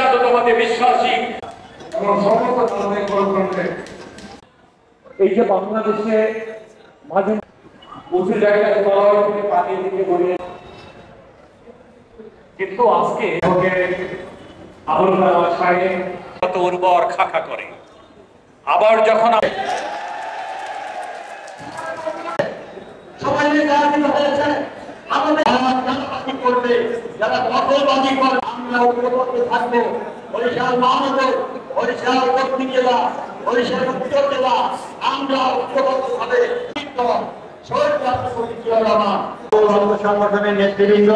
জাতীয়তাবাদে বিশ্বাসী এবং সমস্ত ধরনের গণতন্ত্রে এই যে বাংলাদেশে মাঝে উঁচু জায়গায় পানি দিকে গড়িয়ে, কিন্তু আজকে কত উর্বর খাখা করে। আবার যখন সবাই নির্বাচিত হয়েছে, আমাদের চাঁদাবাজি করবে, যারা দখলবাজি করে, আমরা ঐক্যবদ্ধ থাকবো। বরিশাল মহানগর, বরিশাল দক্ষিণ জেলা, বরিশাল উত্তর জেলা, আমরা ঐক্যবদ্ধভাবে শহীদ রাষ্ট্রপতি জিয়াউর রহমান সংগঠনের নেতৃবৃন্দ,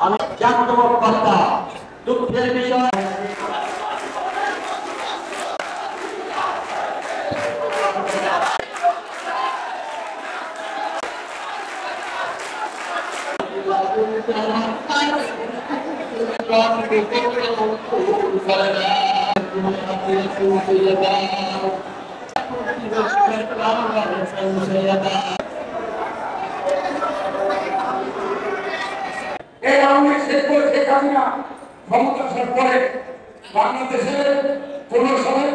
আমি জাতীয় বার্তা দুঃখের বিষয় বাংলাদেশের 15 সালে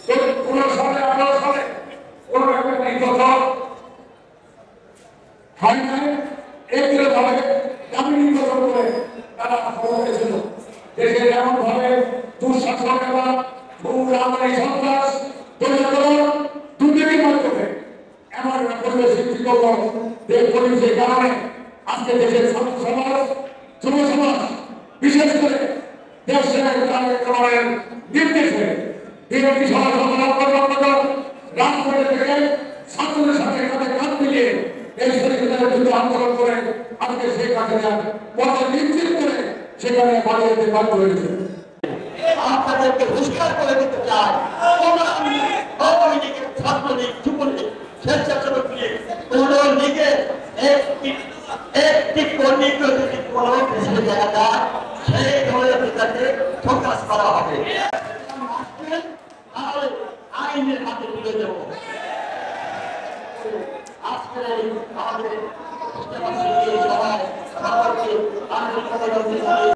18 সালে কোন রকম নির্বাচন হয় না, ভাবে দামি নির্বাচন করে তারা ক্ষমতায় ছিল। দেশে এমন ভাবে দুঃশাসন এবং সন্ত্রাস দুর্নীতির মাধ্যমে এমন একটা পরিবেশ সৃষ্টি করলো যে পরিবেশের কারণে আজকে দেশের ছাত্র সমাজ, যুব সমাজ, বিশেষ করে দেশের নির্দেশে বিরোধী রাজপথে থেকে ছাত্রদের সাথে কাঁধ মিলিয়ে এই শরীরের যুদ্ধ আন্দোলন করে আজকে সেই কাজে পথে নিশ্চিত করে সেখানে বাড়িয়ে যেতে বাধ্য হয়েছে। আপনাদেরকে হুঁশিয়ার করে দিতে চাই, ছাত্রলীগ, যুবলীগ, স্বেচ্ছাসেবক লীগ, কোন লীগে একটি কর্মীকে যদি কোনো দেশে দেখা যায়, সেই দলের ভিতরে প্রকাশ করা হবে, আইনের হাতে তুলে দেব। আজকে আমাদের সবাই